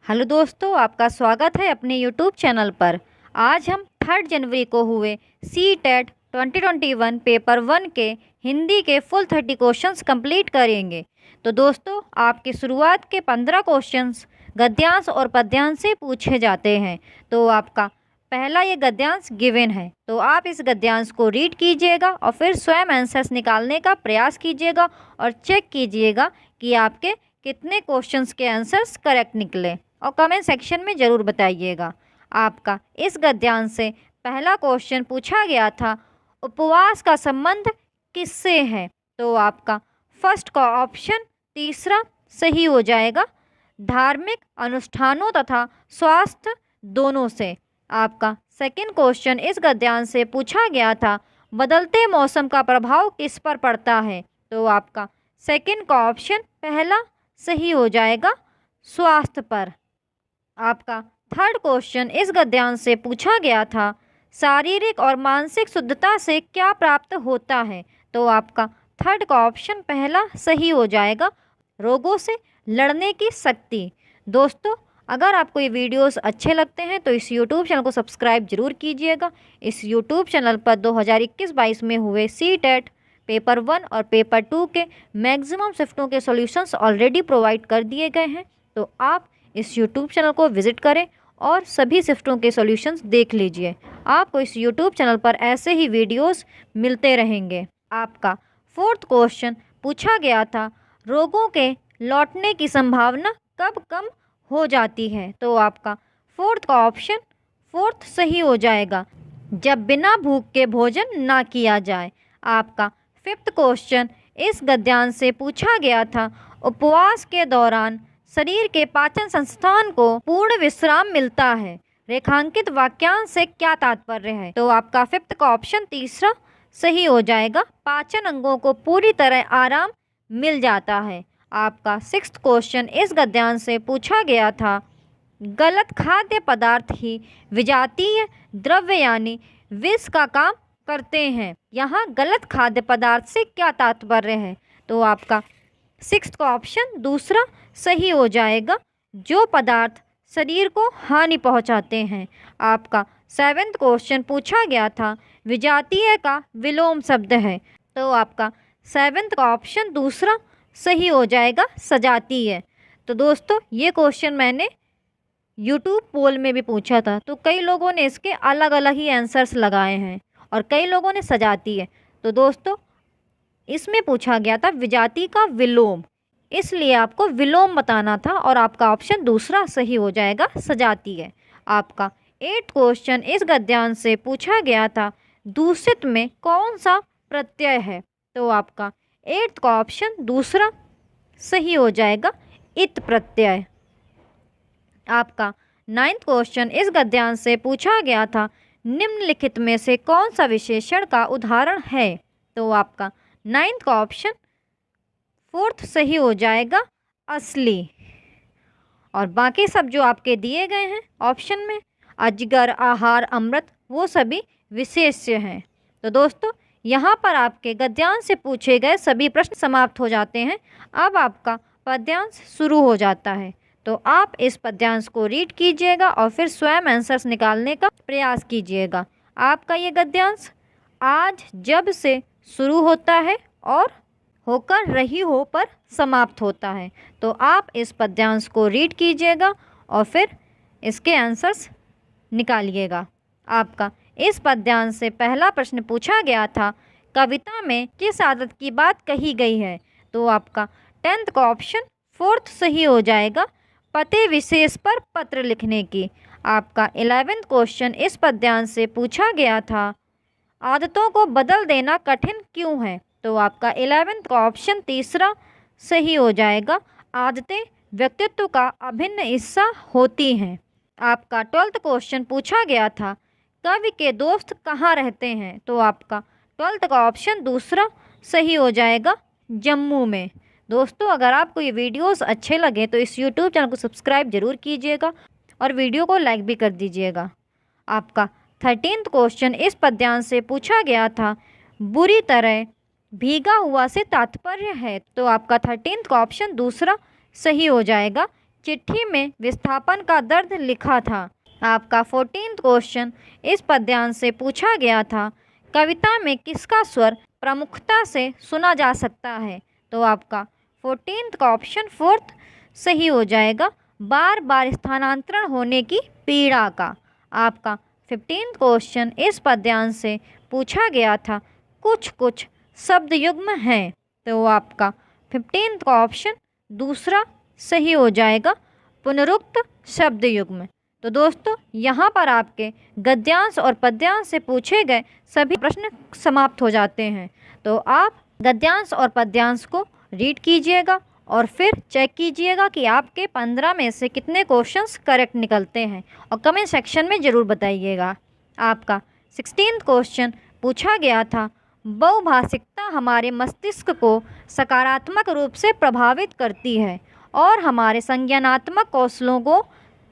Hello दोस्तों, आपका स्वागत है अपने यूट्यूब चैनल पर। आज हम 3 जनवरी को हुए सी-टेट 2021 पेपर 1 के हिंदी के फुल 30 क्वेश्चंस कंप्लीट करेंगे। तो दोस्तों, आपकी शुरुआत के 15 क्वेश्चंस गद्यांश और पद्यांश से पूछे जाते हैं। तो आपका पहला ये गद्यांश गिवन है, तो आप इस गद्यांश को रीड कीजिएगा और फिर स्वयं आंसर्स निकालने का प्रयास कीजिएगा और चेक कीजिएगा कि आपके कितने क्वेश्चंस के आंसर्स करेक्ट निकले और कमेंट सेक्शन में ज़रूर बताइएगा। आपका इस गद्यांश से पहला क्वेश्चन पूछा गया था, उपवास का संबंध किससे है? तो आपका फर्स्ट का ऑप्शन तीसरा सही हो जाएगा, धार्मिक अनुष्ठानों तथा स्वास्थ्य दोनों से। आपका सेकंड क्वेश्चन इस गद्यांश से पूछा गया था, बदलते मौसम का प्रभाव किस पर पड़ता है? तो आपका सेकंड का ऑप्शन पहला सही हो जाएगा, स्वास्थ्य पर। आपका थर्ड क्वेश्चन इस गद्यांश से पूछा गया था, शारीरिक और मानसिक शुद्धता से क्या प्राप्त होता है? तो आपका थर्ड का ऑप्शन पहला सही हो जाएगा, रोगों से लड़ने की शक्ति। दोस्तों, अगर आपको ये वीडियोस अच्छे लगते हैं तो इस यूट्यूब चैनल को सब्सक्राइब जरूर कीजिएगा। इस यूट्यूब चैनल पर 2021-22 में हुए सी-टेट पेपर 1 और पेपर 2 के मैक्सिमम शिफ्टों के सॉल्यूशंस ऑलरेडी प्रोवाइड कर दिए गए हैं। तो आप इस यूट्यूब चैनल को विज़िट करें और सभी शिफ्टों के सॉल्यूशंस देख लीजिए। आपको इस यूट्यूब चैनल पर ऐसे ही वीडियोस मिलते रहेंगे। आपका फोर्थ क्वेश्चन पूछा गया था, रोगों के लौटने की संभावना कब कम हो जाती है? तो आपका फोर्थ का ऑप्शन फोर्थ सही हो जाएगा, जब बिना भूख के भोजन ना किया जाए। आपका फिफ्थ क्वेश्चन इस गद्यांश से पूछा गया था, उपवास के दौरान शरीर के पाचन संस्थान को पूर्ण विश्राम मिलता है, रेखांकित वाक्यांश से क्या तात्पर्य है? तो आपका फिफ्थ का ऑप्शन तीसरा सही हो जाएगा, पाचन अंगों को पूरी तरह आराम मिल जाता है। आपका सिक्स्थ क्वेश्चन इस गद्यांश से पूछा गया था, गलत खाद्य पदार्थ ही विजातीय द्रव्य यानी विष का काम करते हैं। यहाँ गलत खाद्य पदार्थ से क्या तात्पर्य है? तो आपका सिक्स्थ का ऑप्शन दूसरा सही हो जाएगा, जो पदार्थ शरीर को हानि पहुंचाते हैं। आपका सेवेंथ क्वेश्चन पूछा गया था, विजातीय का विलोम शब्द है। तो आपका सेवेंथ का ऑप्शन दूसरा सही हो जाएगा, सजातीय। तो दोस्तों, ये क्वेश्चन मैंने यूट्यूब पोल में भी पूछा था, तो कई लोगों ने इसके अलग अलग ही आंसर्स लगाए हैं और कई लोगों ने सजातीय। तो दोस्तों, इसमें पूछा गया था विजाति का विलोम, इसलिए आपको विलोम बताना था और आपका ऑप्शन दूसरा सही हो जाएगा, सजातीय। आपका 8th क्वेश्चन इस गद्यांश से पूछा गया था, दूषित में कौन सा प्रत्यय है? तो आपका 8th का ऑप्शन दूसरा सही हो जाएगा, इत प्रत्यय। आपका 9th क्वेश्चन इस गद्यांश से पूछा गया था, निम्नलिखित में से कौन सा विशेषण का उदाहरण है? तो आपका 9th का ऑप्शन फोर्थ सही हो जाएगा, असली। और बाकी सब जो आपके दिए गए हैं ऑप्शन में, अजगर, आहार, अमृत, वो सभी विशेष्य हैं। तो दोस्तों, यहाँ पर आपके गद्यांश से पूछे गए सभी प्रश्न समाप्त हो जाते हैं। अब आपका पद्यांश शुरू हो जाता है, तो आप इस पद्यांश को रीड कीजिएगा और फिर स्वयं आंसर्स निकालने का प्रयास कीजिएगा। आपका ये गद्यांश आज जब से शुरू होता है और होकर रही हो पर समाप्त होता है। तो आप इस पद्यांश को रीड कीजिएगा और फिर इसके आंसर्स निकालिएगा। आपका इस पद्यांश से पहला प्रश्न पूछा गया था, कविता में किस आदत की बात कही गई है? तो आपका 10th का ऑप्शन फोर्थ सही हो जाएगा, पते विशेष पर पत्र लिखने की। आपका 11th क्वेश्चन इस पद्यांश से पूछा गया था, आदतों को बदल देना कठिन क्यों है? तो आपका 11th का ऑप्शन तीसरा सही हो जाएगा, आदतें व्यक्तित्व का अभिन्न हिस्सा होती हैं। आपका 12th क्वेश्चन पूछा गया था, कवि के दोस्त कहाँ रहते हैं? तो आपका 12th का ऑप्शन दूसरा सही हो जाएगा, जम्मू में। दोस्तों, अगर आपको ये वीडियोस अच्छे लगे तो इस यूट्यूब चैनल को सब्सक्राइब जरूर कीजिएगा और वीडियो को लाइक भी कर दीजिएगा। आपका 13th क्वेश्चन इस पद्यांश से पूछा गया था, बुरी तरह भीगा हुआ से तात्पर्य है? तो आपका 13th का ऑप्शन दूसरा सही हो जाएगा, चिट्ठी में विस्थापन का दर्द लिखा था। आपका 14th क्वेश्चन इस पद्यांश से पूछा गया था, कविता में किसका स्वर प्रमुखता से सुना जा सकता है? तो आपका 14th का ऑप्शन 4th सही हो जाएगा, बार बार स्थानांतरण होने की पीड़ा का। आपका 15th क्वेश्चन इस पद्यांश से पूछा गया था, कुछ कुछ शब्द युग्म हैं। तो आपका 15th का ऑप्शन दूसरा सही हो जाएगा, पुनरुक्त शब्द युग्म। तो दोस्तों यहाँ पर आपके गद्यांश और पद्यांश से पूछे गए सभी प्रश्न समाप्त हो जाते हैं। तो आप गद्यांश और पद्यांश को रीड कीजिएगा और फिर चेक कीजिएगा कि आपके 15 में से कितने क्वेश्चंस करेक्ट निकलते हैं और कमेंट सेक्शन में ज़रूर बताइएगा। आपका 16th क्वेश्चन पूछा गया था, बहुभाषिकता हमारे मस्तिष्क को सकारात्मक रूप से प्रभावित करती है और हमारे संज्ञानात्मक कौशलों को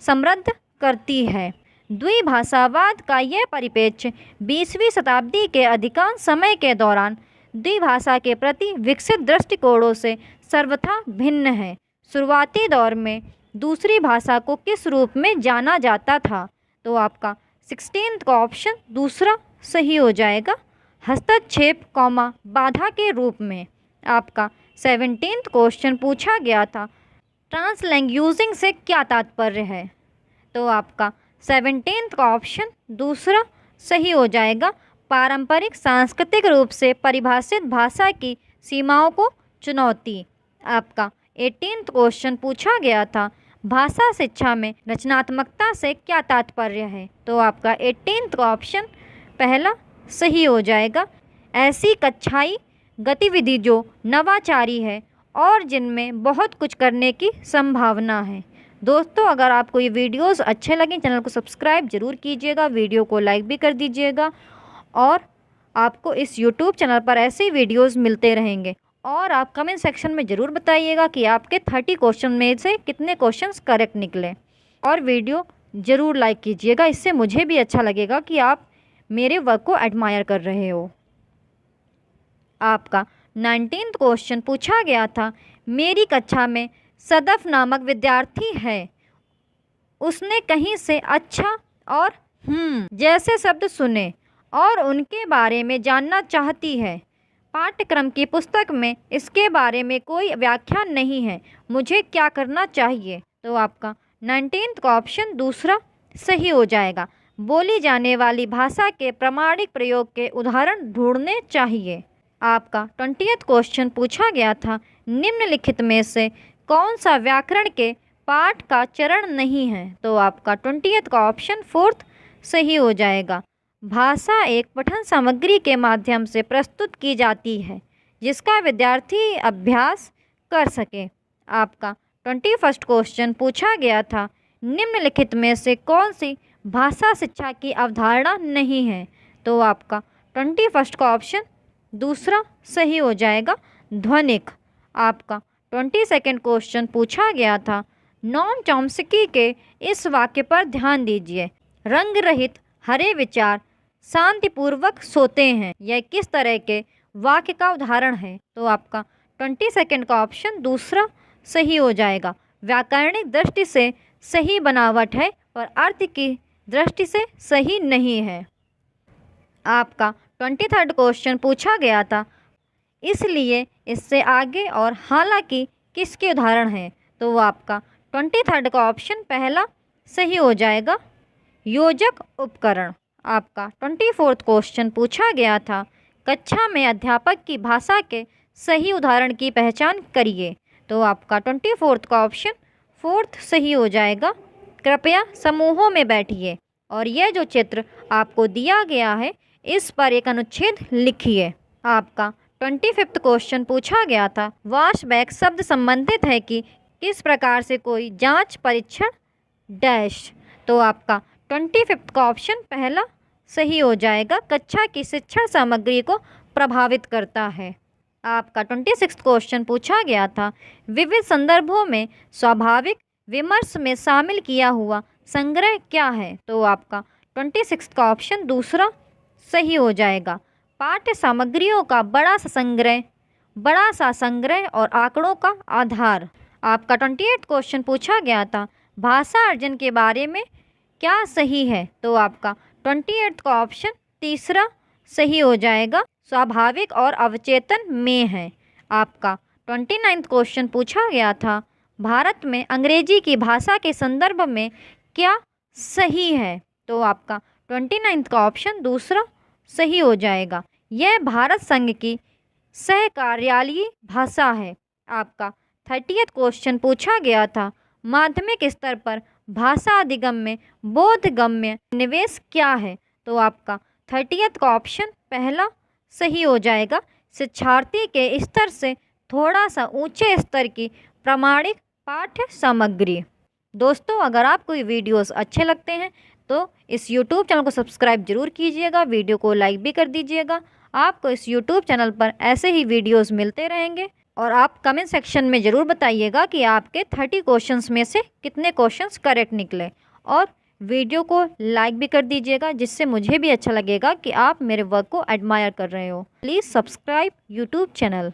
समृद्ध करती है। द्विभाषावाद का यह परिप्रेक्ष्य 20वीं शताब्दी के अधिकांश समय के दौरान द्विभाषा के प्रति विकसित दृष्टिकोणों से सर्वथा भिन्न है। शुरुआती दौर में दूसरी भाषा को किस रूप में जाना जाता था? तो आपका 16th का ऑप्शन दूसरा सही हो जाएगा, हस्तक्षेप बाधा के रूप में। आपका 17th क्वेश्चन पूछा गया था, ट्रांसलैंग्यूजिंग से क्या तात्पर्य है? तो आपका 17th का ऑप्शन दूसरा सही हो जाएगा, पारंपरिक सांस्कृतिक रूप से परिभाषित भाषा की सीमाओं को चुनौती। आपका 18th क्वेश्चन पूछा गया था, भाषा शिक्षा में रचनात्मकता से क्या तात्पर्य है? तो आपका 18th का ऑप्शन पहला सही हो जाएगा, ऐसी कक्षाई गतिविधि जो नवाचारी है और जिनमें बहुत कुछ करने की संभावना है। दोस्तों अगर आपको ये वीडियोस अच्छे लगें चैनल को सब्सक्राइब जरूर कीजिएगा, वीडियो को लाइक भी कर दीजिएगा और आपको इस YouTube चैनल पर ऐसे ही वीडियोस मिलते रहेंगे। और आप कमेंट सेक्शन में ज़रूर बताइएगा कि आपके 30 क्वेश्चन में से कितने क्वेश्चंस करेक्ट निकले और वीडियो ज़रूर लाइक कीजिएगा, इससे मुझे भी अच्छा लगेगा कि आप मेरे वर्क को एडमायर कर रहे हो। आपका 19th क्वेश्चन पूछा गया था, मेरी कक्षा में सदफ नामक विद्यार्थी है, उसने कहीं से अच्छा और जैसे शब्द सुने और उनके बारे में जानना चाहती है। पाठ्यक्रम की पुस्तक में इसके बारे में कोई व्याख्या नहीं है, मुझे क्या करना चाहिए? तो आपका 19th का ऑप्शन दूसरा सही हो जाएगा, बोली जाने वाली भाषा के प्रामाणिक प्रयोग के उदाहरण ढूंढने चाहिए। आपका 20th क्वेश्चन पूछा गया था, निम्नलिखित में से कौन सा व्याकरण के पाठ का चरण नहीं है? तो आपका 20th का ऑप्शन 4th सही हो जाएगा, भाषा एक पठन सामग्री के माध्यम से प्रस्तुत की जाती है जिसका विद्यार्थी अभ्यास कर सके। आपका 21st क्वेश्चन पूछा गया था, निम्नलिखित में से कौन सी भाषा शिक्षा की अवधारणा नहीं है? तो आपका 21st का ऑप्शन दूसरा सही हो जाएगा, ध्वनिक। आपका 22nd क्वेश्चन पूछा गया था, नोम चॉम्स्की के इस वाक्य पर ध्यान दीजिए, रंग रहित हरे विचार शांतिपूर्वक सोते हैं, यह किस तरह के वाक्य का उदाहरण है? तो आपका 22nd का ऑप्शन दूसरा सही हो जाएगा, व्याकरणिक दृष्टि से सही बनावट है पर अर्थ की दृष्टि से सही नहीं है। आपका 23rd क्वेश्चन पूछा गया था, इसलिए इससे आगे और हालांकि किसके उदाहरण हैं? तो वो आपका 23rd का ऑप्शन पहला सही हो जाएगा, योजक उपकरण। आपका 24th क्वेश्चन पूछा गया था, कक्षा में अध्यापक की भाषा के सही उदाहरण की पहचान करिए। तो आपका 24th का ऑप्शन 4th सही हो जाएगा, कृपया समूहों में बैठिए और यह जो चित्र आपको दिया गया है इस पर एक अनुच्छेद लिखिए। आपका 25th क्वेश्चन पूछा गया था, वॉशबैक शब्द संबंधित है कि किस प्रकार से कोई जांच परीक्षण डैश। तो आपका 25th का ऑप्शन पहला सही हो जाएगा, कक्षा की शिक्षण सामग्री को प्रभावित करता है। आपका 26th क्वेश्चन पूछा गया था, विविध संदर्भों में स्वाभाविक विमर्श में शामिल किया हुआ संग्रह क्या है? तो आपका 26th का ऑप्शन दूसरा सही हो जाएगा, पाठ्य सामग्रियों का बड़ा सा संग्रह और आंकड़ों का आधार। आपका 28 क्वेश्चन पूछा गया था भाषा अर्जन के बारे में क्या सही है, तो आपका 28 का ऑप्शन तीसरा सही हो जाएगा, स्वाभाविक और अवचेतन में है। आपका 29 क्वेश्चन पूछा गया था भारत में अंग्रेजी की भाषा के संदर्भ में क्या सही है, तो आपका 29 का ऑप्शन दूसरा सही हो जाएगा। यह भारत संघ की सहकार्यालयी भाषा है। आपका 30 क्वेश्चन पूछा गया था माध्यमिक स्तर पर भाषा अधिगम में बोधगम्य निवेश क्या है, तो आपका 30 का ऑप्शन पहला सही हो जाएगा, शिक्षार्थी के स्तर से थोड़ा सा ऊंचे स्तर की प्रामाणिक पाठ्य सामग्री। दोस्तों, अगर आपको ये वीडियोस अच्छे लगते हैं तो इस YouTube चैनल को सब्सक्राइब जरूर कीजिएगा, वीडियो को लाइक भी कर दीजिएगा। आपको इस YouTube चैनल पर ऐसे ही वीडियोस मिलते रहेंगे और आप कमेंट सेक्शन में ज़रूर बताइएगा कि आपके 30 क्वेश्चंस में से कितने क्वेश्चंस करेक्ट निकले, और वीडियो को लाइक भी कर दीजिएगा, जिससे मुझे भी अच्छा लगेगा कि आप मेरे वर्क को एडमायर कर रहे हो। प्लीज़ सब्सक्राइब YouTube चैनल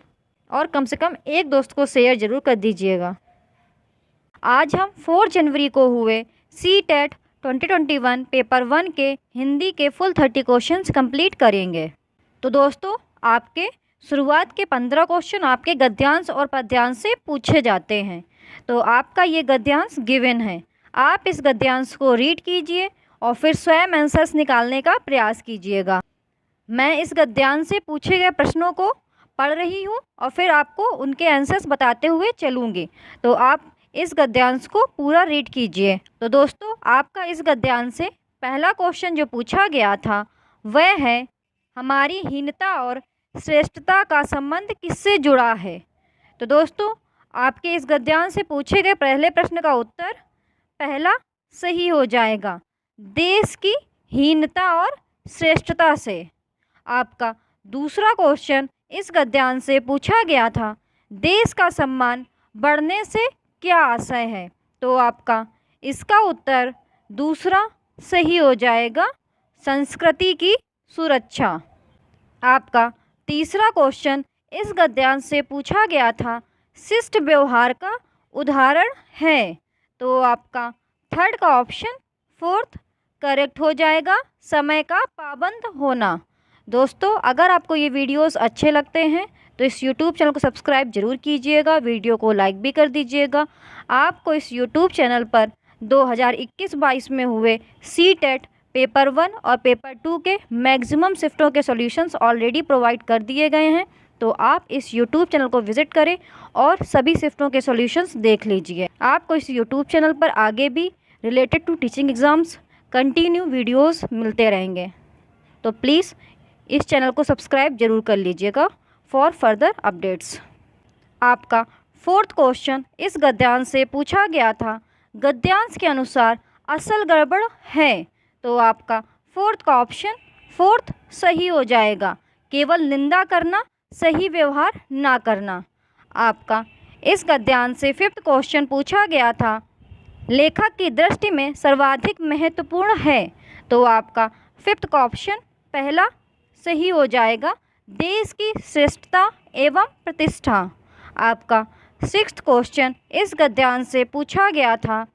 और कम से कम एक दोस्त को शेयर ज़रूर कर दीजिएगा। आज हम 4 जनवरी को हुए CTET 2021 पेपर 1 के हिंदी के फुल 30 क्वेश्चंस कंप्लीट करेंगे। तो दोस्तों, आपके शुरुआत के 15 क्वेश्चन आपके गद्यांश और पद्यांश से पूछे जाते हैं। तो आपका ये गद्यांश गिवन है, आप इस गद्यांश को रीड कीजिए और फिर स्वयं आंसर्स निकालने का प्रयास कीजिएगा। मैं इस गद्यांश से पूछे गए प्रश्नों को पढ़ रही हूँ और फिर आपको उनके आंसर्स बताते हुए चलूँगी, तो आप इस गद्यांश को पूरा रीड कीजिए। तो दोस्तों, आपका इस गद्यांश से पहला क्वेश्चन जो पूछा गया था वह है, हमारी हीनता और श्रेष्ठता का संबंध किससे जुड़ा है। तो दोस्तों, आपके इस गद्यांश से पूछे गए पहले प्रश्न का उत्तर पहला सही हो जाएगा, देश की हीनता और श्रेष्ठता से। आपका दूसरा क्वेश्चन इस गद्यांश से पूछा गया था, देश का सम्मान बढ़ने से क्या आशय है, तो आपका इसका उत्तर दूसरा सही हो जाएगा, संस्कृति की सुरक्षा। आपका तीसरा क्वेश्चन इस गद्यांश से पूछा गया था, शिष्ट व्यवहार का उदाहरण है, तो आपका थर्ड का ऑप्शन फोर्थ करेक्ट हो जाएगा, समय का पाबंद होना। दोस्तों, अगर आपको ये वीडियोस अच्छे लगते हैं तो इस YouTube चैनल को सब्सक्राइब जरूर कीजिएगा, वीडियो को लाइक भी कर दीजिएगा। आपको इस YouTube चैनल पर 2021-22 में हुए CTET पेपर 1 और पेपर 2 के मैक्सिमम शिफ्टों के सॉल्यूशंस ऑलरेडी प्रोवाइड कर दिए गए हैं, तो आप इस YouTube चैनल को विज़िट करें और सभी शिफ्टों के सॉल्यूशंस देख लीजिए। आपको इस YouTube चैनल पर आगे भी related to teaching exams continue videos मिलते रहेंगे, तो प्लीज़ इस चैनल को सब्सक्राइब जरूर कर लीजिएगा फॉर फर्दर अपडेट्स। आपका फोर्थ क्वेश्चन इस गद्यांश से पूछा गया था, गद्यांश के अनुसार असल गड़बड़ है, तो आपका फोर्थ का ऑप्शन फोर्थ सही हो जाएगा, केवल निंदा करना, सही व्यवहार ना करना। आपका इस गद्यांश से फिफ्थ क्वेश्चन पूछा गया था, लेखक की दृष्टि में सर्वाधिक महत्वपूर्ण है, तो आपका फिफ्थ का ऑप्शन पहला सही हो जाएगा, देश की श्रेष्ठता एवं प्रतिष्ठा। आपका सिक्स्थ क्वेश्चन इस गद्यांश से पूछा गया था,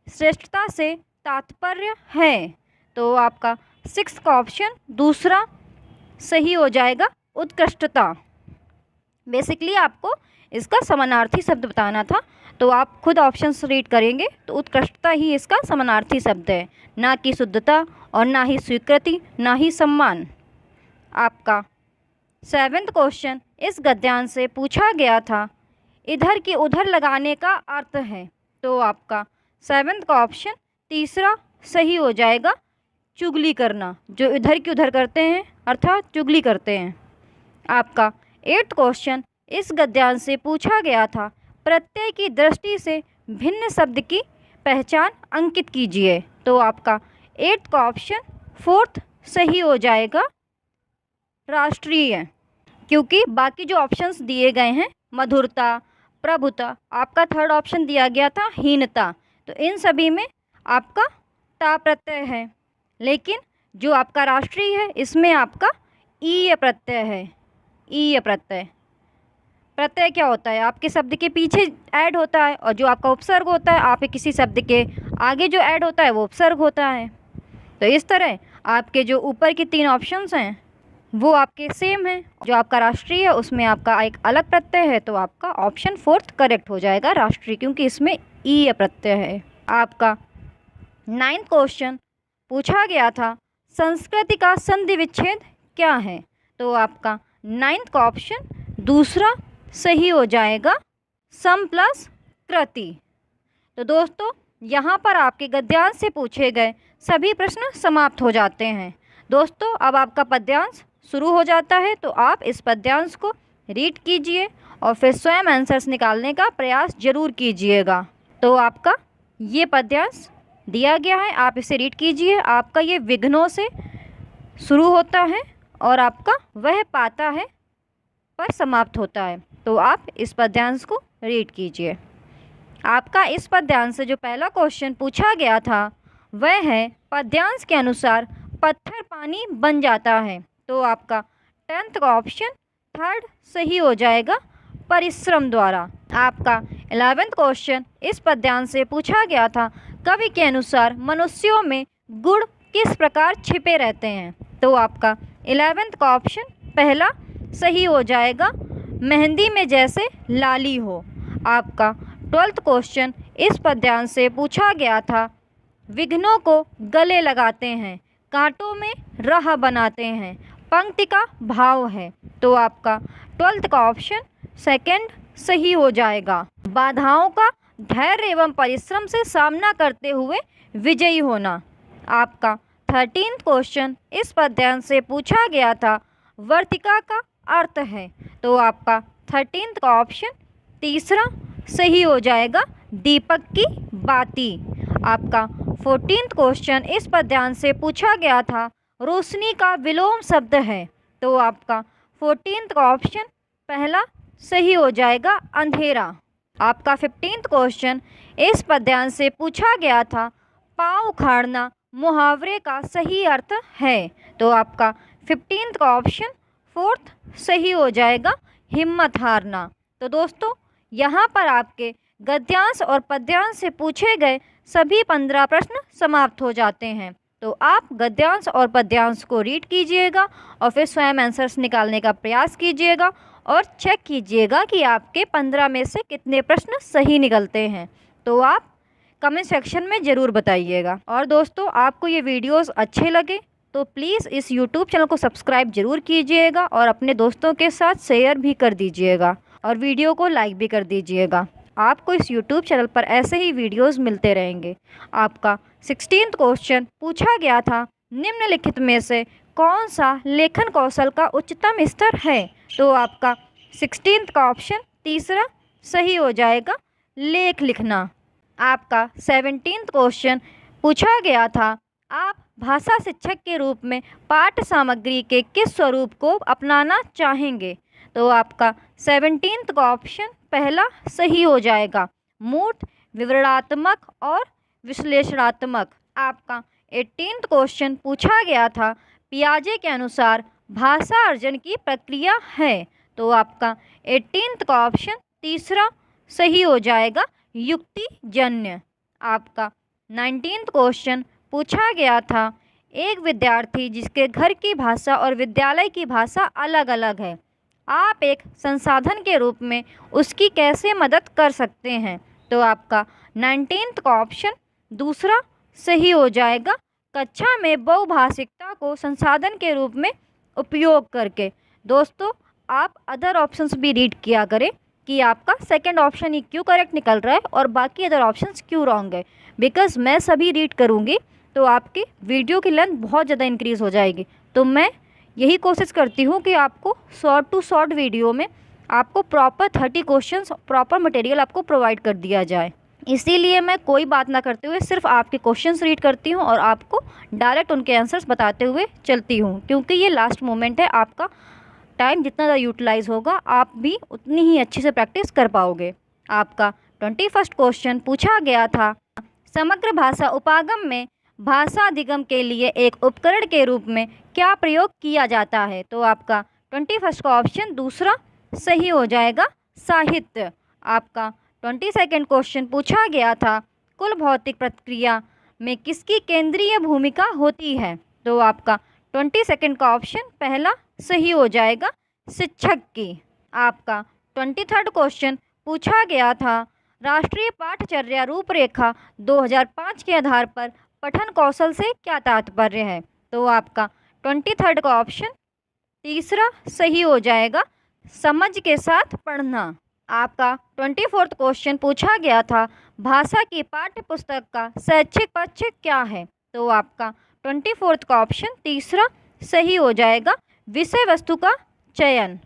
श्रेष्ठता से तात्पर्य है, तो आपका सिक्स्थ का ऑप्शन दूसरा सही हो जाएगा, उत्कृष्टता। बेसिकली आपको इसका समानार्थी शब्द बताना था, तो आप खुद ऑप्शंस रीड करेंगे तो उत्कृष्टता ही इसका समानार्थी शब्द है, ना कि शुद्धता और ना ही स्वीकृति, ना ही सम्मान। आपका सेवेंथ क्वेश्चन इस गद्यांश से पूछा गया था, इधर की उधर लगाने का अर्थ है, तो आपका सेवेंथ का ऑप्शन तीसरा सही हो जाएगा, चुगली करना, जो इधर की उधर करते हैं अर्थात चुगली करते हैं। आपका एट्थ क्वेश्चन इस गद्यांश से पूछा गया था, प्रत्यय की दृष्टि से भिन्न शब्द की पहचान अंकित कीजिए, तो आपका एट्थ का ऑप्शन फोर्थ सही हो जाएगा, राष्ट्रीय। क्योंकि बाकी जो ऑप्शंस दिए गए हैं मधुरता, प्रभुता, आपका थर्ड ऑप्शन दिया गया था हीनता, तो इन सभी में आपका ता प्रत्यय है, लेकिन जो आपका राष्ट्रीय है इसमें आपका ईय प्रत्यय है, ईय प्रत्यय। प्रत्यय क्या होता है, आपके शब्द के पीछे ऐड होता है, और जो आपका उपसर्ग होता है आपके किसी शब्द के आगे जो ऐड होता है वो उपसर्ग होता है। तो इस तरह आपके जो ऊपर की 3 ऑप्शंस हैं वो आपके सेम हैं। जो आपका राष्ट्रीय है उसमें आपका एक अलग प्रत्यय है, तो आपका ऑप्शन 4 करेक्ट हो जाएगा, राष्ट्रीय, क्योंकि इसमें ई प्रत्यय है। आपका 9th क्वेश्चन पूछा गया था, संस्कृति का संधि विच्छेद क्या है? तो आपका 9th का ऑप्शन दूसरा सही हो जाएगा, सम प्लस कृति। तो दोस्तों यहाँ पर आपके गद्यांश से पूछे गए सभी प्रश्न समाप्त हो जाते हैं। दोस्तों अब आपका पद्यांश शुरू हो जाता है, तो आप इस पद्यांश को रीड कीजिए और फिर स्वयं आंसर्स निकालने का प्रयास जरूर कीजिएगा। तो आपका ये पद्यांश दिया गया है, आप इसे रीड कीजिए। आपका ये विघ्नों से शुरू होता है और आपका वह पाता है पर समाप्त होता है। तो आप इस पद्यांश को रीड कीजिए। आपका इस पद्यांश से जो पहला क्वेश्चन पूछा गया था वह है, पद्यांश के अनुसार पत्थर पानी बन जाता है। तो आपका 10th का ऑप्शन 3rd सही हो जाएगा, परिश्रम द्वारा। आपका 11th क्वेश्चन इस पद्यांश से पूछा गया था, कवि के अनुसार मनुष्यों में गुण किस प्रकार छिपे रहते हैं? तो आपका 11th का ऑप्शन पहला सही हो जाएगा, मेहंदी में जैसे लाली हो। आपका 12th क्वेश्चन इस पद्यांश से पूछा गया था, विघ्नों को गले लगाते हैं, कांटों में राह बनाते हैं, पंक्ति का भाव है। तो आपका 12th का ऑप्शन 2nd सही हो जाएगा, बाधाओं का धैर्य एवं परिश्रम से सामना करते हुए विजयी होना। आपका 13th क्वेश्चन इस पद्यांश से पूछा गया था, वर्तिका का अर्थ है। तो आपका 13th का ऑप्शन तीसरा सही हो जाएगा, दीपक की बाती। आपका 14th क्वेश्चन इस पद्यांश से पूछा गया था, रोशनी का विलोम शब्द है। तो आपका 14th का ऑप्शन पहला सही हो जाएगा, अंधेरा। आपका 15th क्वेश्चन इस पद्यांश से पूछा गया था, पाँव उखाड़ना मुहावरे का सही अर्थ है। तो आपका 15th का ऑप्शन 4th सही हो जाएगा, हिम्मत हारना। तो दोस्तों यहाँ पर आपके गद्यांश और पद्यांश से पूछे गए सभी 15 प्रश्न समाप्त हो जाते हैं। तो आप गद्यांश और पद्यांश को रीड कीजिएगा और फिर स्वयं आंसर्स निकालने का प्रयास कीजिएगा और चेक कीजिएगा कि आपके 15 में से कितने प्रश्न सही निकलते हैं। तो आप कमेंट सेक्शन में ज़रूर बताइएगा। और दोस्तों आपको ये वीडियोस अच्छे लगे तो प्लीज़ इस यूट्यूब चैनल को सब्सक्राइब ज़रूर कीजिएगा और अपने दोस्तों के साथ शेयर भी कर दीजिएगा और वीडियो को लाइक भी कर दीजिएगा। आपको इस यूट्यूब चैनल पर ऐसे ही वीडियोस मिलते रहेंगे। आपका 16th क्वेश्चन पूछा गया था, निम्नलिखित में से कौन सा लेखन कौशल का उच्चतम स्तर है? तो आपका 16th का ऑप्शन तीसरा सही हो जाएगा, लेख लिखना। आपका 17th क्वेश्चन पूछा गया था, आप भाषा शिक्षक के रूप में पाठ्य सामग्री के किस स्वरूप को अपनाना चाहेंगे? तो आपका 17th का ऑप्शन पहला सही हो जाएगा, मूर्त, विवरणात्मक और विश्लेषणात्मक। आपका 18th क्वेश्चन पूछा गया था, पियाजे के अनुसार भाषा अर्जन की प्रक्रिया है। तो आपका 18th का ऑप्शन तीसरा सही हो जाएगा, युक्तिजन्य। आपका 19th क्वेश्चन पूछा गया था, एक विद्यार्थी जिसके घर की भाषा और विद्यालय की भाषा अलग अलग है, आप एक संसाधन के रूप में उसकी कैसे मदद कर सकते हैं? तो आपका 19th का ऑप्शन दूसरा सही हो जाएगा, कक्षा में बहुभाषिकता को संसाधन के रूप में उपयोग करके। दोस्तों आप अदर ऑप्शंस भी रीड किया करें कि आपका सेकंड ऑप्शन ही क्यों करेक्ट निकल रहा है और बाकी अदर ऑप्शंस क्यों रॉन्ग है। बिकॉज़ मैं सभी रीड करूँगी तो आपकी वीडियो की लेंथ बहुत ज़्यादा इंक्रीज़ हो जाएगी। तो मैं यही कोशिश करती हूँ कि आपको शॉर्ट टू शॉर्ट वीडियो में आपको प्रॉपर 30 क्वेश्चंस प्रॉपर मटेरियल आपको प्रोवाइड कर दिया जाए। इसीलिए मैं कोई बात ना करते हुए सिर्फ आपके क्वेश्चंस रीड करती हूँ और आपको डायरेक्ट उनके आंसर्स बताते हुए चलती हूँ, क्योंकि ये लास्ट मोमेंट है। आपका टाइम जितना ज़्यादा यूटिलाइज़ होगा आप भी उतनी ही अच्छे से प्रैक्टिस कर पाओगे। आपका 21st क्वेश्चन पूछा गया था, समग्र भाषा उपागम में भाषा अधिगम के लिए एक उपकरण के रूप में क्या प्रयोग किया जाता है? तो आपका 21st का ऑप्शन दूसरा सही हो जाएगा, साहित्य। आपका 22वां क्वेश्चन पूछा गया था, कुल भौतिक प्रक्रिया में किसकी केंद्रीय भूमिका होती है? तो आपका 22वां का ऑप्शन पहला सही हो जाएगा, शिक्षक की। आपका 23वां क्वेश्चन पूछा गया था, राष्ट्रीय पाठचर्या रूपरेखा 2005 के आधार पर पठन कौशल से क्या तात्पर्य है? तो आपका 23वां का ऑप्शन तीसरा सही हो जाएगा, समझ के साथ पढ़ना। आपका 24वां क्वेश्चन पूछा गया था, भाषा की पाठ्य पुस्तक का शैक्षिक पक्ष क्या है? तो आपका 24वां का ऑप्शन तीसरा सही हो जाएगा, विषय वस्तु का चयन।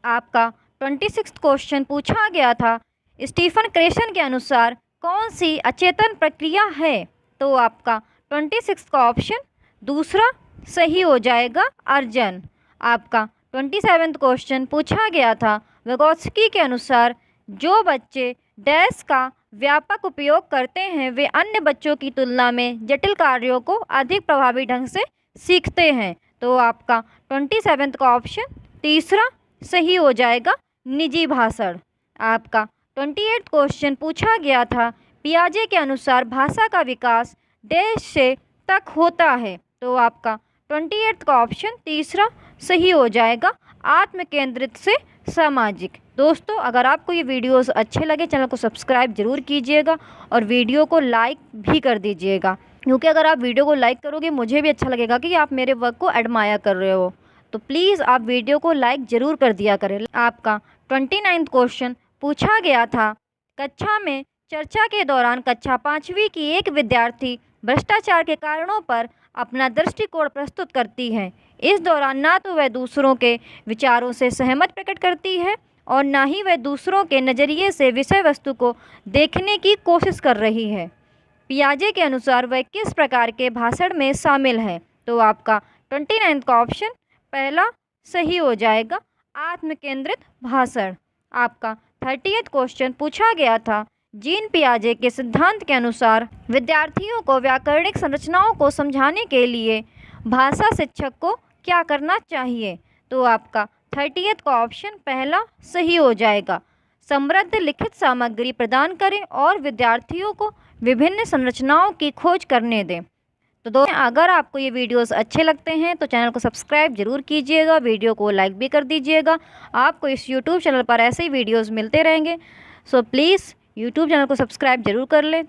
आपका 26वां क्वेश्चन पूछा गया था, स्टीफन क्रेशन के अनुसार कौन सी अचेतन प्रक्रिया है? तो आपका 26 का ऑप्शन दूसरा सही हो जाएगा, अर्जन। आपका 27वां क्वेश्चन पूछा गया था, विगोत्स्की के अनुसार जो बच्चे डैश का व्यापक उपयोग करते हैं वे अन्य बच्चों की तुलना में जटिल कार्यों को अधिक प्रभावी ढंग से सीखते हैं। तो आपका 27वां का ऑप्शन तीसरा सही हो जाएगा, निजी भाषण। आपका 28वां क्वेश्चन पूछा गया था, पियाजे के अनुसार भाषा का विकास डैश से तक होता है? तो आपका 28वां का ऑप्शन तीसरा सही हो जाएगा, आत्म केंद्रित से सामाजिक। दोस्तों, अगर आपको ये वीडियोस अच्छे लगे चैनल को सब्सक्राइब जरूर कीजिएगा और वीडियो को लाइक भी कर दीजिएगा, क्योंकि अगर आप वीडियो को लाइक करोगे मुझे भी अच्छा लगेगा कि आप मेरे वर्क को एडमायर कर रहे हो। तो प्लीज़ आप वीडियो को लाइक ज़रूर कर दिया करें। आपका 29वां क्वेश्चन पूछा गया था, कक्षा में चर्चा के दौरान कक्षा 5वीं की एक विद्यार्थी भ्रष्टाचार के कारणों पर अपना दृष्टिकोण प्रस्तुत करती है। इस दौरान ना तो वह दूसरों के विचारों से सहमत प्रकट करती है और ना ही वह दूसरों के नज़रिए से विषय वस्तु को देखने की कोशिश कर रही है। पियाजे के अनुसार वह किस प्रकार के भाषण में शामिल है? तो आपका 29 का ऑप्शन पहला सही हो जाएगा, आत्म केंद्रित भाषण। आपका 30वां क्वेश्चन पूछा गया था, जीन पियाजे के सिद्धांत के अनुसार विद्यार्थियों को व्याकरणिक संरचनाओं को समझाने के लिए भाषा शिक्षक को क्या करना चाहिए? तो आपका 30वां का ऑप्शन पहला सही हो जाएगा, समृद्ध लिखित सामग्री प्रदान करें और विद्यार्थियों को विभिन्न संरचनाओं की खोज करने दें। तो दोस्तों, अगर आपको ये वीडियोस अच्छे लगते हैं तो चैनल को सब्सक्राइब जरूर कीजिएगा, वीडियो को लाइक भी कर दीजिएगा। आपको इस यूट्यूब चैनल पर ऐसे ही वीडियोस मिलते रहेंगे, सो प्लीज़ यूट्यूब चैनल को सब्सक्राइब जरूर कर लें।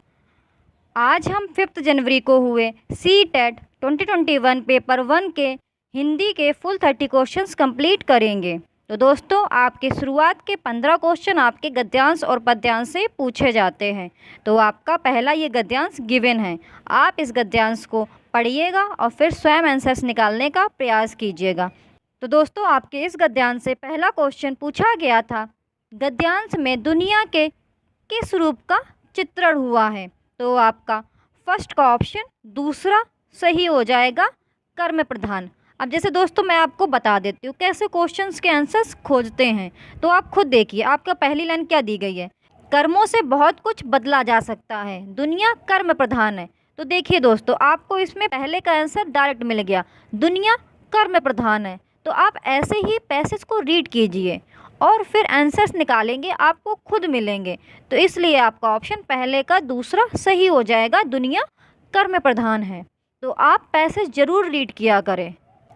आज हम 5 जनवरी को हुए CTET 2021 पेपर 1 के हिंदी के फुल 30 क्वेश्चंस कंप्लीट करेंगे। तो दोस्तों, आपके शुरुआत के 15 क्वेश्चन आपके गद्यांश और पद्यांश से पूछे जाते हैं। तो आपका पहला ये गद्यांश गिवन है, आप इस गद्यांश को पढ़िएगा और फिर स्वयं आंसर्स निकालने का प्रयास कीजिएगा। तो दोस्तों, आपके इस गद्यांश से पहला क्वेश्चन पूछा गया था, गद्यांश में दुनिया के किस रूप का चित्रण हुआ है? तो आपका फर्स्ट का ऑप्शन दूसरा सही हो जाएगा, कर्म प्रधान। अब जैसे दोस्तों मैं आपको बता देती हूँ कैसे क्वेश्चंस के आंसर्स खोजते हैं, तो आप खुद देखिए, आपका पहली लाइन क्या दी गई है, कर्मों से बहुत कुछ बदला जा सकता है, दुनिया कर्म प्रधान है। तो देखिए दोस्तों, आपको इसमें पहले का आंसर डायरेक्ट मिल गया, दुनिया कर्म प्रधान है। तो आप ऐसे ही पैसेज को रीड कीजिए और फिर आंसर्स निकालेंगे, आपको खुद मिलेंगे। तो इसलिए आपका ऑप्शन पहले का दूसरा सही हो जाएगा, दुनिया कर्म प्रधान है। तो आप पैसेज जरूर रीड किया करें।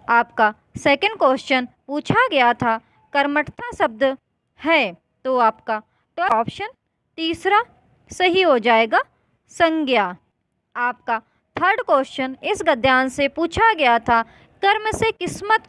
आपका सेकंड क्वेश्चन पूछा गया था, कर्मठता शब्द है? तो आपका तो ऑप्शन तीसरा सही हो जाएगा, संज्ञा। आपका थर्ड क्वेश्चन इस गद्यांश से पूछा गया था, कर्म से किस्मत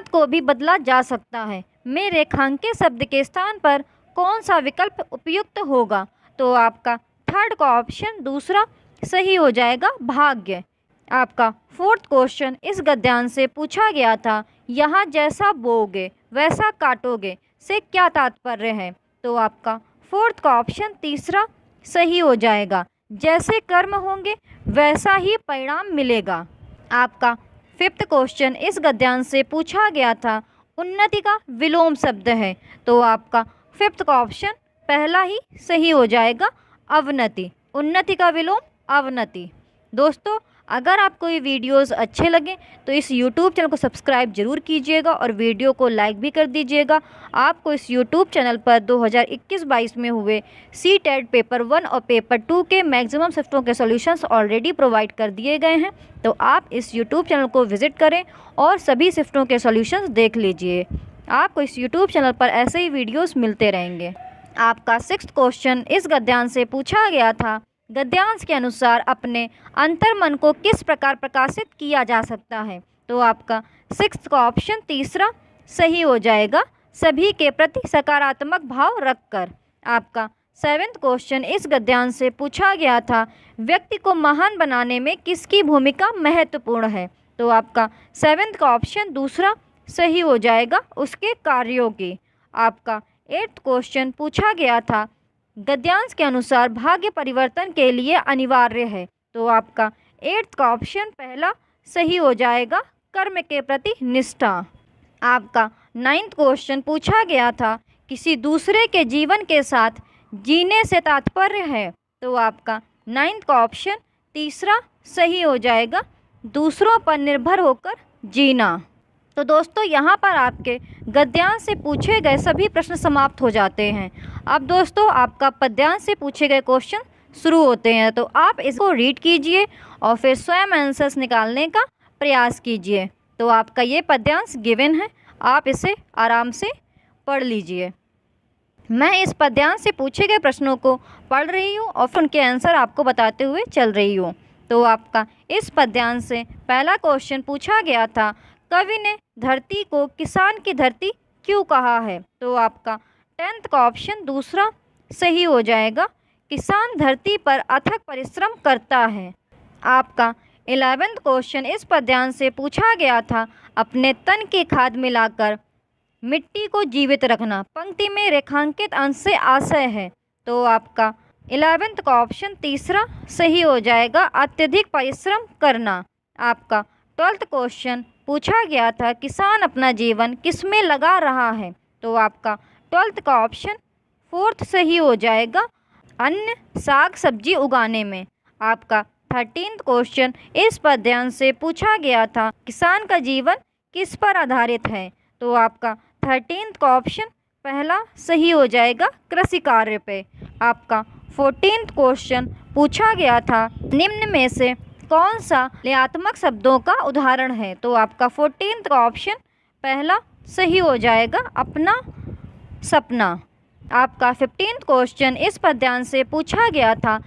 को भी बदला जा सकता है, में रेखांकित शब्द के स्थान पर कौन सा विकल्प उपयुक्त होगा? तो आपका थर्ड का ऑप्शन दूसरा सही हो जाएगा, भाग्य। आपका फोर्थ क्वेश्चन इस गद्यांश से पूछा गया था, यहाँ जैसा बोओगे वैसा काटोगे से क्या तात्पर्य है? तो आपका फोर्थ का ऑप्शन तीसरा सही हो जाएगा, जैसे कर्म होंगे वैसा ही परिणाम मिलेगा। आपका फिफ्थ क्वेश्चन इस गद्यांश से पूछा गया था, उन्नति का विलोम शब्द है? तो आपका फिफ्थ का ऑप्शन पहला ही सही हो जाएगा, अवनति। उन्नति का विलोम अवनति। दोस्तों, अगर आपको ये वीडियोस अच्छे लगें तो इस यूट्यूब चैनल को सब्सक्राइब जरूर कीजिएगा और वीडियो को लाइक भी कर दीजिएगा। आपको इस यूट्यूब चैनल पर 2021-22 में हुए सी-टेट पेपर 1 और पेपर 2 के मैक्सिमम शिफ्टों के सॉल्यूशंस ऑलरेडी प्रोवाइड कर दिए गए हैं, तो आप इस यूट्यूब चैनल को विजिट करें और सभी शिफ्टों के सॉल्यूशंस देख लीजिए। आपको इस यूट्यूब चैनल पर ऐसे ही वीडियोस मिलते रहेंगे। आपका 6th क्वेश्चन इस गद्यांश से पूछा गया था। गद्यांश के अनुसार अपने अंतर्मन को किस प्रकार प्रकाशित किया जा सकता है? तो आपका 6th का ऑप्शन तीसरा सही हो जाएगा, सभी के प्रति सकारात्मक भाव रखकर। आपका 7th क्वेश्चन इस गद्यांश से पूछा गया था। व्यक्ति को महान बनाने में किसकी भूमिका महत्वपूर्ण है? तो आपका 7th का ऑप्शन दूसरा सही हो जाएगा, उसके कार्यों की। आपका 8th क्वेश्चन पूछा गया था। गद्यांश के अनुसार भाग्य परिवर्तन के लिए अनिवार्य है। तो आपका 8th का ऑप्शन पहला सही हो जाएगा, कर्म के प्रति निष्ठा। आपका 9th क्वेश्चन पूछा गया था। किसी दूसरे के जीवन के साथ जीने से तात्पर्य है? तो आपका 9th का ऑप्शन तीसरा सही हो जाएगा, दूसरों पर निर्भर होकर जीना। तो दोस्तों, यहाँ पर आपके गद्यांश से पूछे गए सभी प्रश्न समाप्त हो जाते हैं। अब दोस्तों, आपका पद्यांश से पूछे गए क्वेश्चन शुरू होते हैं, तो आप इसको रीड कीजिए और फिर स्वयं आंसर्स निकालने का प्रयास कीजिए। तो आपका ये पद्यांश गिवन है, आप इसे आराम से पढ़ लीजिए। मैं इस पद्यांश से पूछे गए प्रश्नों को पढ़ रही हूँ और फिर उनके आंसर आपको बताते हुए चल रही हूँ। तो आपका इस पद्यांश से पहला क्वेश्चन पूछा गया था। कवि ने धरती को किसान की धरती क्यों कहा है? तो आपका 10th का ऑप्शन दूसरा सही हो जाएगा, किसान धरती पर अथक परिश्रम करता है। आपका 11th क्वेश्चन इस पद्यांश से पूछा गया था। अपने तन की खाद मिलाकर मिट्टी को जीवित रखना पंक्ति में रेखांकित अंश से आशय है। तो आपका 11th का ऑप्शन तीसरा सही हो जाएगा, अत्यधिक परिश्रम करना। आपका 12th क्वेश्चन पूछा गया था। किसान अपना जीवन किसमें लगा रहा है? तो आपका 12th का ऑप्शन 4th सही हो जाएगा, अन्न साग सब्जी उगाने में। आपका 13th क्वेश्चन इस पद्यांश से पूछा गया था। किसान का जीवन किस पर आधारित है? तो आपका 13th का ऑप्शन पहला सही हो जाएगा, कृषि कार्य पे। आपका 14th क्वेश्चन पूछा गया था। निम्न में से कौन सा लयात्मक शब्दों का उदाहरण है? तो आपका 14th का ऑप्शन पहला सही हो जाएगा, अपना सपना। आपका 15th क्वेश्चन इस पद्यांश से पूछा गया था।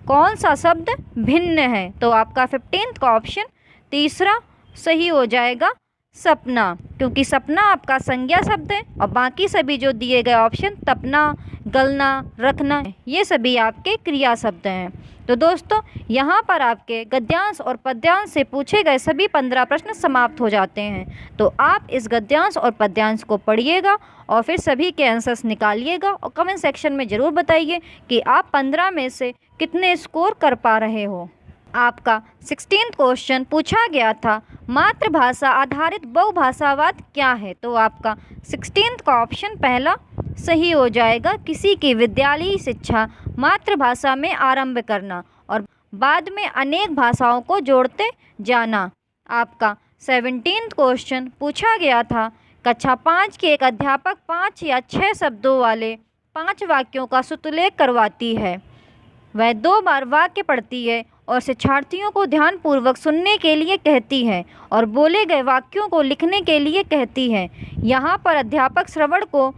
कौन सा शब्द भिन्न है? तो आपका 15th का ऑप्शन तीसरा सही हो जाएगा, सपना, क्योंकि सपना आपका संज्ञा शब्द है और बाकी सभी जो दिए गए ऑप्शन तपना, गलना, रखना, ये सभी आपके क्रिया शब्द हैं। तो दोस्तों, यहाँ पर आपके गद्यांश और पद्यांश से पूछे गए सभी 15 प्रश्न समाप्त हो जाते हैं। तो आप इस गद्यांश और पद्यांश को पढ़िएगा और फिर सभी के आंसर्स निकालिएगा और कमेंट सेक्शन में ज़रूर बताइए कि आप 15 में से कितने स्कोर कर पा रहे हो। आपका 16th क्वेश्चन पूछा गया था। मातृभाषा आधारित बहुभाषावाद क्या है? तो आपका 16th का ऑप्शन पहला सही हो जाएगा, किसी की विद्यालयी शिक्षा मातृभाषा में आरंभ करना और बाद में अनेक भाषाओं को जोड़ते जाना। आपका 17th क्वेश्चन पूछा गया था। कक्षा 5 के एक अध्यापक 5 या 6 शब्दों वाले 5 वाक्यों का सुतलेख करवाती है। वह 2 बार वाक्य पढ़ती है और शिक्षार्थियों को ध्यानपूर्वक सुनने के लिए कहती है और बोले गए वाक्यों को लिखने के लिए कहती है। यहाँ पर अध्यापक श्रवण को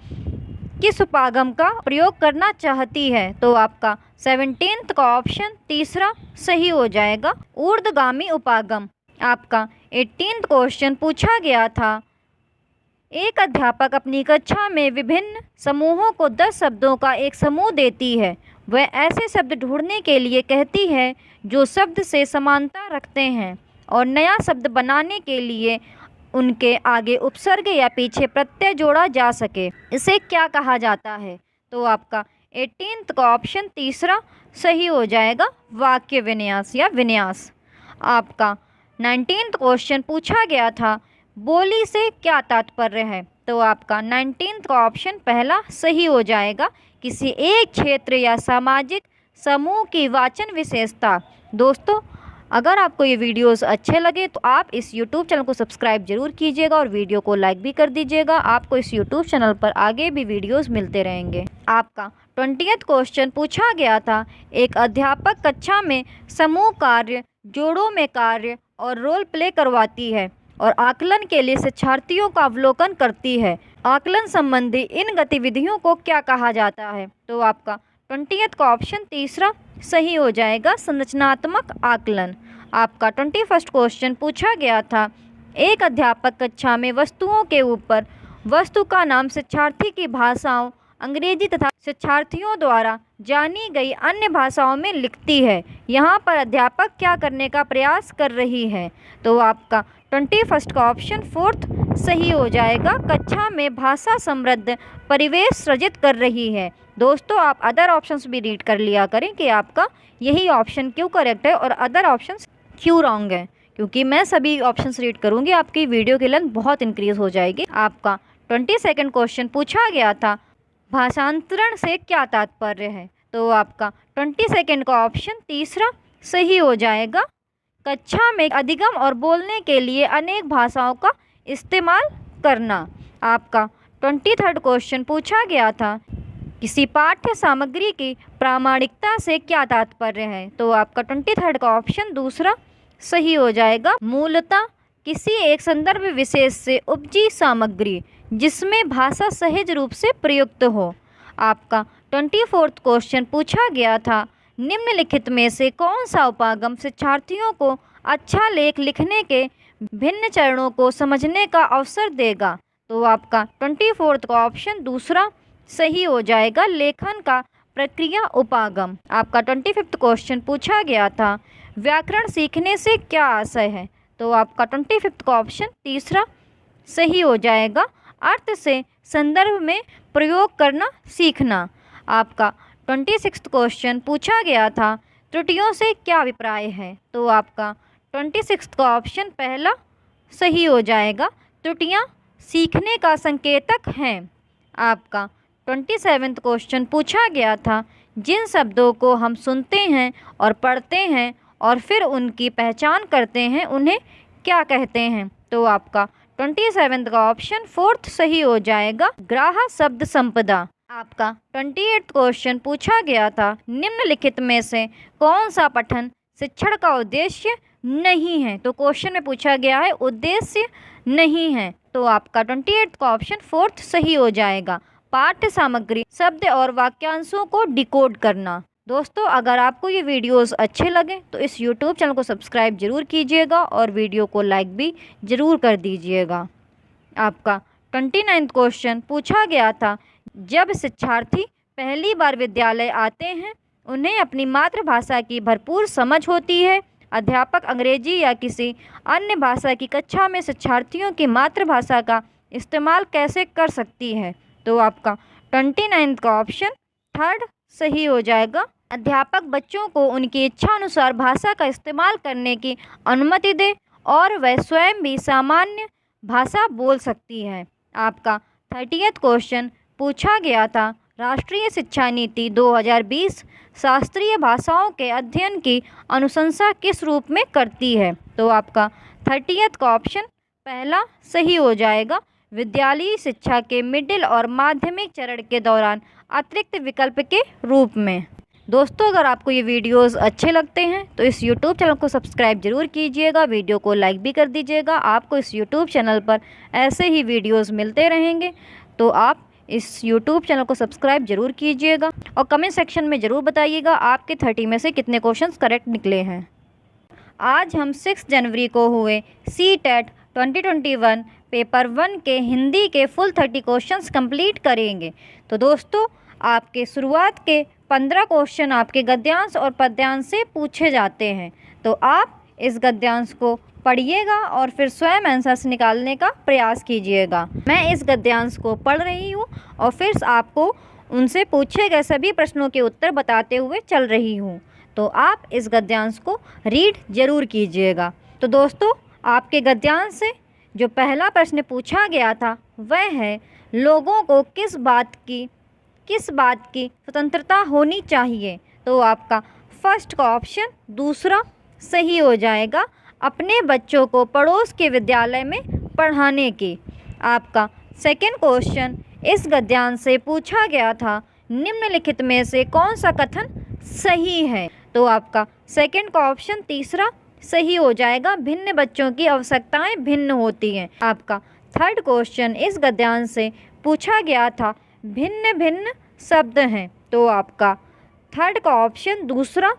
किस उपागम का प्रयोग करना चाहती है? तो आपका 17th का ऑप्शन तीसरा सही हो जाएगा, ऊर्ध्वगामी उपागम। आपका 18th क्वेश्चन पूछा गया था। एक अध्यापक अपनी कक्षा में विभिन्न समूहों को 10 शब्दों का एक समूह देती है। वह ऐसे शब्द ढूंढने के लिए कहती है जो शब्द से समानता रखते हैं और नया शब्द बनाने के लिए उनके आगे उपसर्ग या पीछे प्रत्यय जोड़ा जा सके। इसे क्या कहा जाता है? तो आपका 18th का ऑप्शन तीसरा सही हो जाएगा, वाक्य विन्यास या विन्यास। आपका 19th क्वेश्चन पूछा गया था। बोली से क्या तात्पर्य है? तो आपका 19th का ऑप्शन पहला सही हो जाएगा, किसी एक क्षेत्र या सामाजिक समूह की वाचन विशेषता। दोस्तों, अगर आपको ये वीडियोस अच्छे लगे तो आप इस यूट्यूब चैनल को सब्सक्राइब जरूर कीजिएगा और वीडियो को लाइक भी कर दीजिएगा। आपको इस यूट्यूब चैनल पर आगे भी वीडियोस मिलते रहेंगे। आपका 20th क्वेश्चन पूछा गया था, एक अध्यापक कक्षा में समूह कार्य, जोड़ों में कार्य और रोल प्ले करवाती है और आकलन के लिए शिक्षार्थियों का अवलोकन करती है। आकलन संबंधी इन गतिविधियों को क्या कहा जाता है? तो आपका 20th का ऑप्शन तीसरा सही हो जाएगा, संरचनात्मक आकलन। आपका 21st क्वेश्चन पूछा गया था, एक अध्यापक कक्षा में वस्तुओं के ऊपर वस्तु का नाम शिक्षार्थी की भाषाओं अंग्रेजी तथा शिक्षार्थियों द्वारा जानी गई अन्य भाषाओं में लिखती है। यहाँ पर अध्यापक क्या करने का प्रयास कर रही है? तो आपका 21st का ऑप्शन फोर्थ सही हो जाएगा, कक्षा में भाषा समृद्ध परिवेश सृजित कर रही है। दोस्तों, आप अदर ऑप्शंस भी रीड कर लिया करें कि आपका यही ऑप्शन क्यों करेक्ट है और अदर ऑप्शंस क्यों रॉन्ग है, क्योंकि मैं सभी ऑप्शंस रीड करूंगी, आपकी वीडियो की लेंथ बहुत इंक्रीज हो जाएगी। आपका 22nd क्वेश्चन पूछा गया था, भाषांतरण से क्या तात्पर्य है? तो आपका 22nd का ऑप्शन तीसरा सही हो जाएगा, कक्षा में अधिगम और बोलने के लिए अनेक भाषाओं का इस्तेमाल करना। आपका 23rd क्वेश्चन पूछा गया था, किसी पाठ्य सामग्री की प्रामाणिकता से क्या तात्पर्य है? तो आपका 23rd का ऑप्शन दूसरा सही हो जाएगा, मूलतः किसी एक संदर्भ विशेष से उपजी सामग्री जिसमें भाषा सहज रूप से प्रयुक्त हो। आपका 24th क्वेश्चन पूछा गया था, निम्नलिखित में से कौन सा उपागम शिक्षार्थियों को अच्छा लेख लिखने के भिन्न चरणों को समझने का अवसर देगा? तो आपका 24th का ऑप्शन दूसरा सही हो जाएगा, लेखन का प्रक्रिया उपागम। आपका 25th क्वेश्चन पूछा गया था, व्याकरण सीखने से क्या आशय है? तो आपका 25th का ऑप्शन तीसरा सही हो जाएगा, अर्थ से संदर्भ में प्रयोग करना सीखना। आपका 26th क्वेश्चन पूछा गया था, त्रुटियों से क्या अभिप्राय है? तो आपका 26th का ऑप्शन पहला सही हो जाएगा, त्रुटियां सीखने का संकेतक हैं। आपका 27th क्वेश्चन पूछा गया था, जिन शब्दों को हम सुनते हैं और पढ़ते हैं और फिर उनकी पहचान करते हैं उन्हें क्या कहते हैं? तो आपका 27th का ऑप्शन फोर्थ सही हो जाएगा, ग्राह्य शब्द संपदा। आपका 28th क्वेश्चन पूछा गया था, निम्नलिखित में से कौन सा पठन शिक्षण का उद्देश्य नहीं है? तो क्वेश्चन में पूछा गया है उद्देश्य नहीं है, तो आपका 28th का ऑप्शन फोर्थ सही हो जाएगा, पाठ्य सामग्री शब्द और वाक्यांशों को डिकोड करना। दोस्तों, अगर आपको ये वीडियोस अच्छे लगे तो इस YouTube चैनल को सब्सक्राइब जरूर कीजिएगा और वीडियो को लाइक भी ज़रूर कर दीजिएगा। आपका 29th क्वेश्चन पूछा गया था, जब शिक्षार्थी पहली बार विद्यालय आते हैं उन्हें अपनी मातृभाषा की भरपूर समझ होती है। अध्यापक अंग्रेजी या किसी अन्य भाषा की कक्षा में शिक्षार्थियों की मातृभाषा का इस्तेमाल कैसे कर सकती है? तो आपका 29th का ऑप्शन थर्ड सही हो जाएगा, अध्यापक बच्चों को उनकी इच्छा अनुसार भाषा का इस्तेमाल करने की अनुमति दे और वह स्वयं भी सामान्य भाषा बोल सकती है। आपका 30th क्वेश्चन पूछा गया था, राष्ट्रीय शिक्षा नीति 2020 शास्त्रीय भाषाओं के अध्ययन की अनुशंसा किस रूप में करती है? तो आपका 30th का ऑप्शन पहला सही हो जाएगा, विद्यालयी शिक्षा के मिडिल और माध्यमिक चरण के दौरान अतिरिक्त विकल्प के रूप में। दोस्तों, अगर आपको ये वीडियोस अच्छे लगते हैं तो इस YouTube चैनल को सब्सक्राइब जरूर कीजिएगा, वीडियो को लाइक भी कर दीजिएगा। आपको इस YouTube चैनल पर ऐसे ही वीडियोस मिलते रहेंगे, तो आप इस YouTube चैनल को सब्सक्राइब जरूर कीजिएगा और कमेंट सेक्शन में ज़रूर बताइएगा आपके 30 में से कितने क्वेश्चंस करेक्ट निकले हैं। आज हम 6 जनवरी को हुए CTET 2021 पेपर 1 के हिंदी के फुल 30 क्वेश्चंस कंप्लीट करेंगे। तो दोस्तों, आपके शुरुआत के 15 क्वेश्चन आपके गद्यांश और पद्यांश से पूछे जाते हैं, तो आप इस गद्यांश को पढ़िएगा और फिर स्वयं आंसर्स निकालने का प्रयास कीजिएगा। मैं इस गद्यांश को पढ़ रही हूँ और फिर आपको उनसे पूछे गए सभी प्रश्नों के उत्तर बताते हुए चल रही हूँ, तो आप इस गद्यांश को रीड जरूर कीजिएगा। तो दोस्तों, आपके गद्यांश से जो पहला प्रश्न पूछा गया था वह है, लोगों को किस बात की स्वतंत्रता होनी चाहिए? तो आपका फर्स्ट का ऑप्शन दूसरा सही हो जाएगा अपने बच्चों को पड़ोस के विद्यालय में पढ़ाने की। आपका सेकंड क्वेश्चन इस गद्यांश से पूछा गया था, निम्नलिखित में से कौन सा कथन सही है? तो आपका सेकंड का ऑप्शन तीसरा सही हो जाएगा, भिन्न बच्चों की आवश्यकताएं भिन्न होती हैं। आपका थर्ड क्वेश्चन इस गद्यांश से पूछा गया था, भिन्न भिन्न शब्द हैं। तो आपका थर्ड का ऑप्शन दूसरा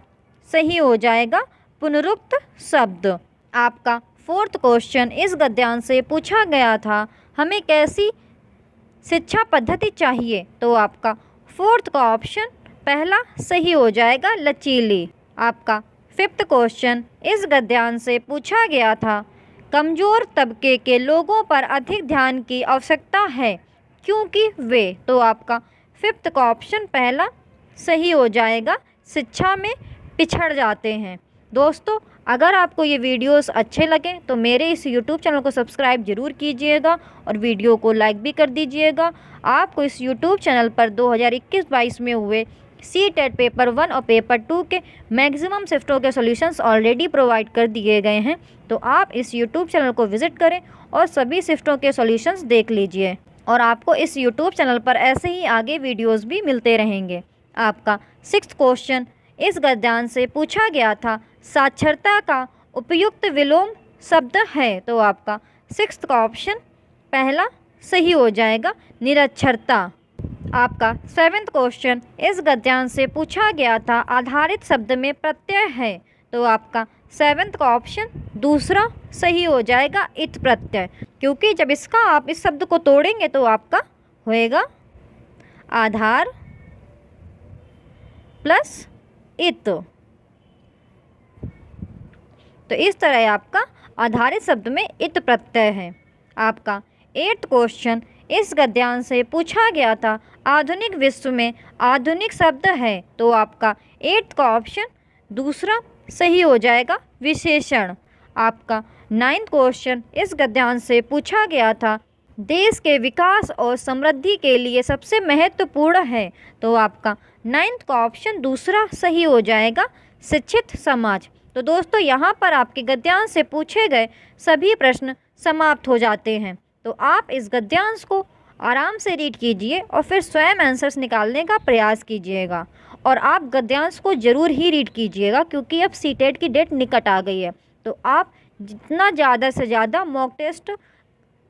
सही हो जाएगा, पुनरुक्त शब्द। आपका फोर्थ क्वेश्चन इस गद्यांश से पूछा गया था, हमें कैसी शिक्षा पद्धति चाहिए? तो आपका फोर्थ का ऑप्शन पहला सही हो जाएगा, लचीली। आपका फिफ्थ क्वेश्चन इस गद्यांश से पूछा गया था, कमज़ोर तबके के लोगों पर अधिक ध्यान की आवश्यकता है क्योंकि वे। तो आपका फिफ्थ का ऑप्शन पहला सही हो जाएगा, शिक्षा में पिछड़ जाते हैं। दोस्तों, अगर आपको ये वीडियोस अच्छे लगें तो मेरे इस यूट्यूब चैनल को सब्सक्राइब ज़रूर कीजिएगा और वीडियो को लाइक भी कर दीजिएगा। आपको इस यूट्यूब चैनल पर 2021-22 में हुए सी-टेट पेपर 1 और पेपर 2 के मैक्सिमम शिफ्टों के सॉल्यूशंस ऑलरेडी प्रोवाइड कर दिए गए हैं, तो आप इस यूट्यूब चैनल को विज़िट करें और सभी शिफ्टों के सॉल्यूशंस देख लीजिए। और आपको इस यूट्यूब चैनल पर ऐसे ही आगे वीडियोज़ भी मिलते रहेंगे। आपका सिक्स्थ क्वेश्चन इस गद्यांश से पूछा गया था, साक्षरता का उपयुक्त विलोम शब्द है? तो आपका सिक्स्थ का ऑप्शन पहला सही हो जाएगा, निरक्षरता। आपका सेवेंथ क्वेश्चन इस गद्यांश से पूछा गया था, आधारित शब्द में प्रत्यय है? तो आपका सेवेंथ का ऑप्शन दूसरा सही हो जाएगा, इत प्रत्यय, क्योंकि जब इसका आप इस शब्द को तोड़ेंगे तो आपका होएगा आधार प्लस इत। तो इस तरह आपका आधारित शब्द में इत प्रत्यय है। आपका एट्थ क्वेश्चन इस गद्यांश से पूछा गया था, आधुनिक विश्व में आधुनिक शब्द है? तो आपका एट्थ का ऑप्शन दूसरा सही हो जाएगा, विशेषण। आपका नाइन्थ क्वेश्चन इस गद्यांश से पूछा गया था, देश के विकास और समृद्धि के लिए सबसे महत्वपूर्ण है? तो आपका नाइन्थ का ऑप्शन दूसरा सही हो जाएगा, शिक्षित समाज। तो दोस्तों, यहाँ पर आपके गद्यांश से पूछे गए सभी प्रश्न समाप्त हो जाते हैं। तो आप इस गद्यांश को आराम से रीड कीजिए और फिर स्वयं आंसर्स निकालने का प्रयास कीजिएगा। और आप गद्यांश को ज़रूर ही रीड कीजिएगा, क्योंकि अब सी-टेट की डेट निकट आ गई है। तो आप जितना ज़्यादा से ज़्यादा मॉक टेस्ट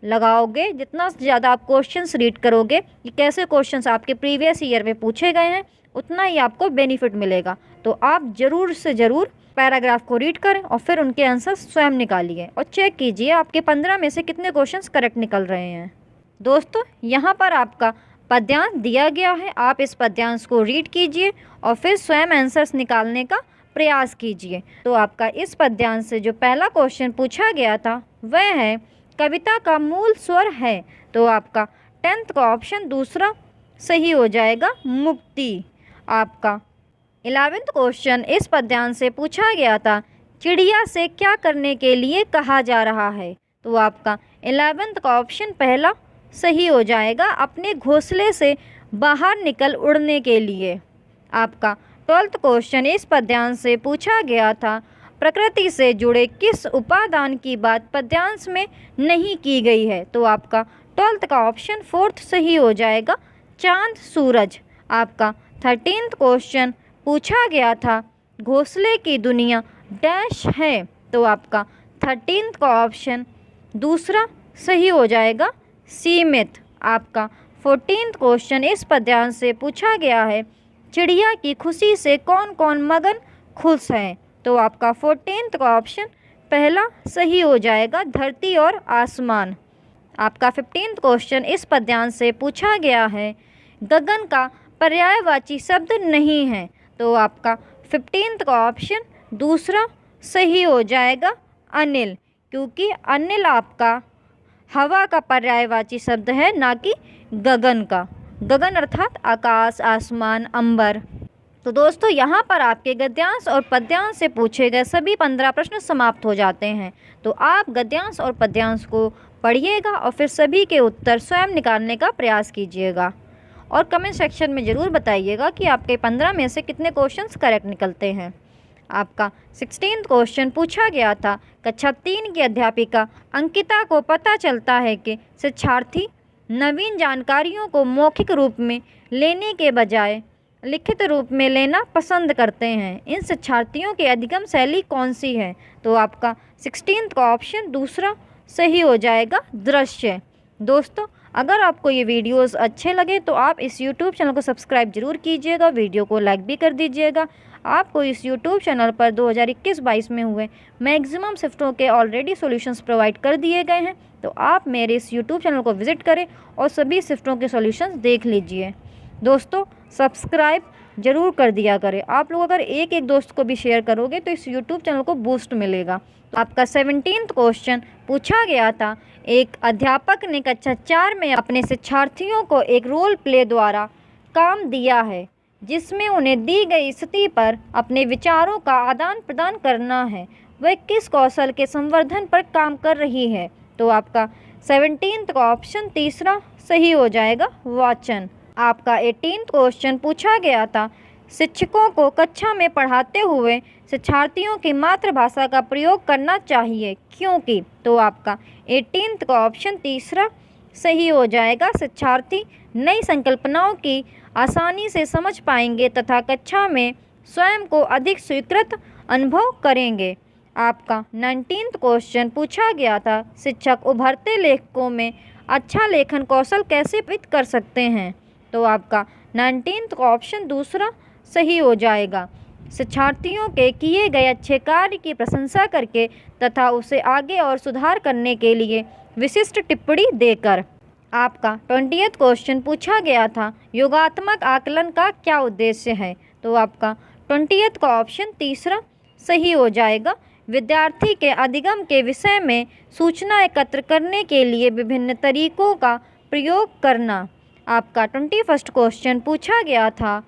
लगाओगे, जितना ज़्यादा आप क्वेश्चंस रीड करोगे कि कैसे क्वेश्चंस आपके प्रीवियस ईयर में पूछे गए हैं, उतना ही आपको बेनिफिट मिलेगा। तो आप ज़रूर से ज़रूर पैराग्राफ को रीड करें और फिर उनके आंसर स्वयं निकालिए और चेक कीजिए आपके 15 में से कितने क्वेश्चंस करेक्ट निकल रहे हैं। दोस्तों, यहाँ पर आपका पद्यांश दिया गया है, आप इस पद्यांश को रीड कीजिए और फिर स्वयं आंसर्स निकालने का प्रयास कीजिए। तो आपका इस पद्यांश से जो पहला क्वेश्चन पूछा गया था वह है, कविता का मूल स्वर है? तो आपका 10th का ऑप्शन दूसरा सही हो जाएगा, मुक्ति। आपका 11th क्वेश्चन इस पद्यांश से पूछा गया था, चिड़िया से क्या करने के लिए कहा जा रहा है? तो आपका 11th का ऑप्शन पहला सही हो जाएगा, अपने घोंसले से बाहर निकल उड़ने के लिए। आपका 12th क्वेश्चन इस पद्यांश से पूछा गया था, प्रकृति से जुड़े किस उपादान की बात पद्यांश में नहीं की गई है? तो आपका 12th का ऑप्शन 4th सही हो जाएगा, चांद सूरज। आपका 13th क्वेश्चन पूछा गया था, घोंसले की दुनिया डैश है? तो आपका 13th का ऑप्शन दूसरा सही हो जाएगा, सीमित। आपका 14th क्वेश्चन इस पद्यांश से पूछा गया है, चिड़िया की खुशी से कौन कौन मगन खुश है? तो आपका 14th का ऑप्शन पहला सही हो जाएगा, धरती और आसमान। आपका 15th क्वेश्चन इस पद्यांश से पूछा गया है, गगन का पर्यायवाची शब्द नहीं है? तो आपका 15th का ऑप्शन दूसरा सही हो जाएगा, अनिल, क्योंकि अनिल आपका हवा का पर्यायवाची शब्द है, ना कि गगन का। गगन अर्थात आकाश, आसमान, अंबर। तो दोस्तों, यहाँ पर आपके गद्यांश और पद्यांश से पूछे गए सभी 15 प्रश्न समाप्त हो जाते हैं। तो आप गद्यांश और पद्यांश को पढ़िएगा और फिर सभी के उत्तर स्वयं निकालने का प्रयास कीजिएगा और कमेंट सेक्शन में ज़रूर बताइएगा कि आपके 15 में से कितने क्वेश्चंस करेक्ट निकलते हैं। आपका 16th क्वेश्चन पूछा गया था, कक्षा 3 की अध्यापिका अंकिता को पता चलता है कि शिक्षार्थी नवीन जानकारियों को मौखिक रूप में लेने के बजाय लिखित रूप में लेना पसंद करते हैं। इन शिक्षार्थियों की अधिगम शैली कौन सी है? तो आपका 16th का ऑप्शन दूसरा सही हो जाएगा, दृश्य। दोस्तों, अगर आपको ये वीडियोस अच्छे लगे तो आप इस YouTube चैनल को सब्सक्राइब जरूर कीजिएगा, वीडियो को लाइक भी कर दीजिएगा। आपको इस YouTube चैनल पर 2021-22 में हुए मैक्सिमम शिफ्टों के ऑलरेडी सॉल्यूशंस प्रोवाइड कर दिए गए हैं, तो आप मेरे इस YouTube चैनल को विजिट करें और सभी शिफ्टों के सॉल्यूशंस देख लीजिए। दोस्तों, सब्सक्राइब जरूर कर दिया करें। आप लोग अगर एक एक दोस्त को भी शेयर करोगे तो इस YouTube चैनल को बूस्ट मिलेगा। आपका 17th क्वेश्चन पूछा गया था, एक अध्यापक ने कक्षा 4 में अपने शिक्षार्थियों को एक रोल प्ले द्वारा काम दिया है जिसमें उन्हें दी गई स्थिति पर अपने विचारों का आदान प्रदान करना है। वह किस कौशल के संवर्धन पर काम कर रही है? तो आपका 17th का ऑप्शन तीसरा सही हो जाएगा, वाचन। आपका 18th क्वेश्चन पूछा गया था, शिक्षकों को कक्षा में पढ़ाते हुए शिक्षार्थियों की मातृभाषा का प्रयोग करना चाहिए क्योंकि? तो आपका 18th का ऑप्शन तीसरा सही हो जाएगा, शिक्षार्थी नई संकल्पनाओं की आसानी से समझ पाएंगे तथा कक्षा में स्वयं को अधिक स्वीकृत अनुभव करेंगे। आपका 19th क्वेश्चन पूछा गया था, शिक्षक उभरते लेखकों में अच्छा लेखन कौशल कैसे विकसित कर सकते हैं? तो आपका 19th का ऑप्शन दूसरा सही हो जाएगा, शिक्षार्थियों के किए गए अच्छे कार्य की प्रशंसा करके तथा उसे आगे और सुधार करने के लिए विशिष्ट टिप्पणी देकर। आपका 20th क्वेश्चन पूछा गया था, योगात्मक आकलन का क्या उद्देश्य है? तो आपका 20th का ऑप्शन तीसरा सही हो जाएगा, विद्यार्थी के अधिगम के विषय में सूचना एकत्र करने के लिए विभिन्न तरीकों का प्रयोग करना। आपका 21st क्वेश्चन पूछा गया था,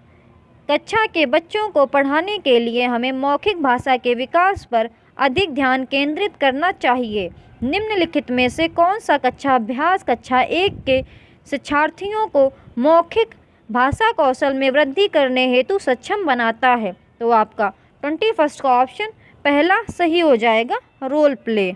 कक्षा के बच्चों को पढ़ाने के लिए हमें मौखिक भाषा के विकास पर अधिक ध्यान केंद्रित करना चाहिए। निम्नलिखित में से कौन सा कक्षा अभ्यास कक्षा 1 के शिक्षार्थियों को मौखिक भाषा कौशल में वृद्धि करने हेतु सक्षम बनाता है? तो आपका 21st का ऑप्शन पहला सही हो जाएगा, रोल प्ले।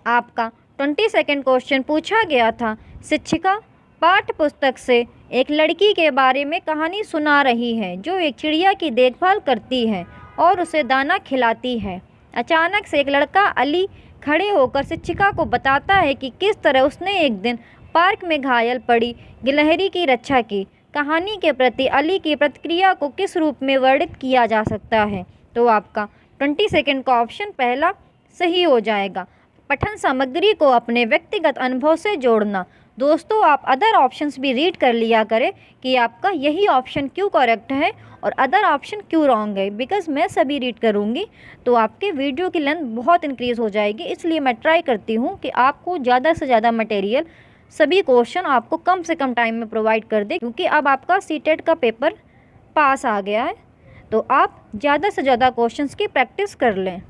आपका 22nd क्वेश्चन पूछा गया था, शिक्षिका पाठ्य पुस्तक से एक लड़की के बारे में कहानी सुना रही है जो एक चिड़िया की देखभाल करती है और उसे दाना खिलाती है। अचानक से एक लड़का अली खड़े होकर शिक्षिका को बताता है कि किस तरह उसने एक दिन पार्क में घायल पड़ी गिलहरी की रक्षा की। कहानी के प्रति अली की प्रतिक्रिया को किस रूप में वर्णित किया जा सकता है? तो आपका 22nd का ऑप्शन पहला सही हो जाएगा, पठन सामग्री को अपने व्यक्तिगत अनुभव से जोड़ना। दोस्तों, आप अदर ऑप्शंस भी रीड कर लिया करें कि आपका यही ऑप्शन क्यों करेक्ट है और अदर ऑप्शन क्यों रॉन्ग है, बिकॉज़ मैं सभी रीड करूँगी तो आपके वीडियो की लेंथ बहुत इंक्रीज़ हो जाएगी। इसलिए मैं ट्राई करती हूँ कि आपको ज़्यादा से ज़्यादा मटेरियल, सभी क्वेश्चन आपको कम से कम टाइम में प्रोवाइड कर दे, क्योंकि अब आपका सीटेट का पेपर पास आ गया है तो आप ज़्यादा से ज़्यादा क्वेश्चंस की प्रैक्टिस कर लें।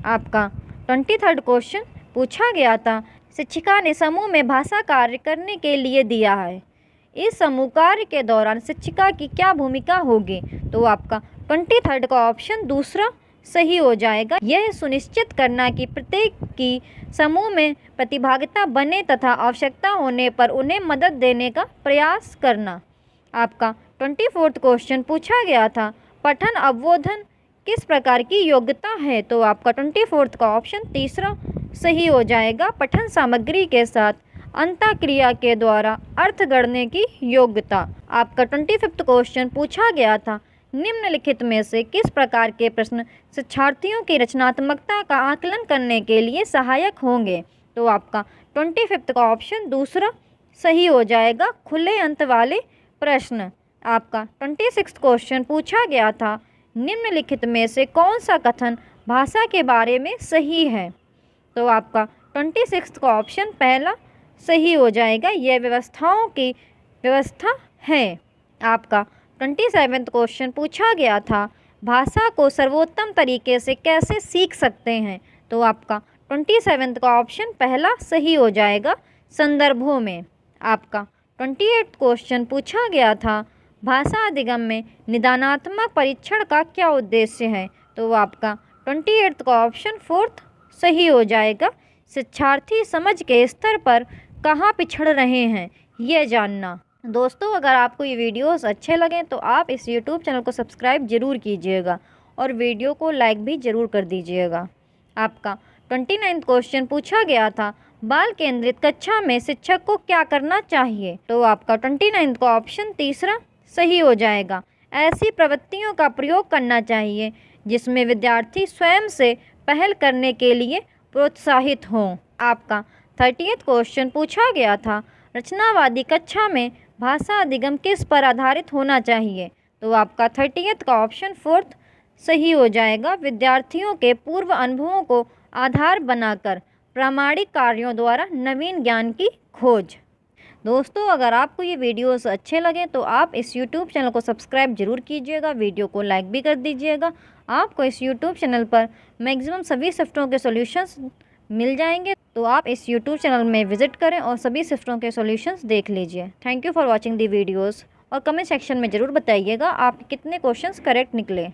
आपका 23rd क्वेश्चन पूछा गया था, शिक्षिका ने समूह में भाषा कार्य करने के लिए दिया है। इस समूह कार्य के दौरान शिक्षिका की क्या भूमिका होगी? तो आपका 23rd का ऑप्शन दूसरा सही हो जाएगा, यह सुनिश्चित करना कि प्रत्येक की समूह में प्रतिभागिता बने तथा आवश्यकता होने पर उन्हें मदद देने का प्रयास करना। आपका 24th क्वेश्चन पूछा गया था, पठन अवबोधन किस प्रकार की योग्यता है? तो आपका 24th का ऑप्शन तीसरा सही हो जाएगा, पठन सामग्री के साथ अंतःक्रिया के द्वारा अर्थ गढ़ने की योग्यता। आपका 25th क्वेश्चन पूछा गया था, निम्नलिखित में से किस प्रकार के प्रश्न शिक्षार्थियों की रचनात्मकता का आकलन करने के लिए सहायक होंगे? तो आपका 25th का ऑप्शन दूसरा सही हो जाएगा, खुले अंत वाले प्रश्न। आपका 26th क्वेश्चन पूछा गया था, निम्नलिखित में से कौन सा कथन भाषा के बारे में सही है? तो आपका 26th का ऑप्शन पहला सही हो जाएगा, यह व्यवस्थाओं की व्यवस्था है। आपका 27th क्वेश्चन पूछा गया था, भाषा को सर्वोत्तम तरीके से कैसे सीख सकते हैं? तो आपका 27th का ऑप्शन पहला सही हो जाएगा, संदर्भों में। आपका 28th क्वेश्चन पूछा गया था, भाषा अधिगम में निदानात्मक परीक्षण का क्या उद्देश्य है? तो आपका 28 का ऑप्शन 4 सही हो जाएगा। शिक्षार्थी समझ के स्तर पर कहाँ पिछड़ रहे हैं, ये जानना। दोस्तों, अगर आपको ये वीडियोस अच्छे लगें तो आप इस यूट्यूब चैनल को सब्सक्राइब ज़रूर कीजिएगा और वीडियो को लाइक भी ज़रूर कर दीजिएगा। आपका 29 क्वेश्चन पूछा गया था, बाल केंद्रित कक्षा में शिक्षक को क्या करना चाहिए? तो आपका 29 का ऑप्शन 3 सही हो जाएगा। ऐसी प्रवृत्तियों का प्रयोग करना चाहिए जिसमें विद्यार्थी स्वयं से पहल करने के लिए प्रोत्साहित हों। आपका 30 क्वेश्चन पूछा गया था, रचनावादी कक्षा में भाषा अधिगम किस पर आधारित होना चाहिए? तो आपका 30 का ऑप्शन 4 सही हो जाएगा। विद्यार्थियों के पूर्व अनुभवों को आधार बनाकर प्रामाणिक कार्यों द्वारा नवीन ज्ञान की खोज। दोस्तों, अगर आपको ये वीडियोस अच्छे लगें तो आप इस यूट्यूब चैनल को सब्सक्राइब जरूर कीजिएगा, वीडियो को लाइक भी कर दीजिएगा। आपको इस यूट्यूब चैनल पर मैक्सिमम सभी शिफ्टों के सॉल्यूशंस मिल जाएंगे, तो आप इस यूट्यूब चैनल में विजिट करें और सभी शिफ्टों के सॉल्यूशंस देख लीजिए। Thank you for watching the videos और कमेंट सेक्शन में ज़रूर बताइएगा आप कितने क्वेश्चंस करेक्ट निकले।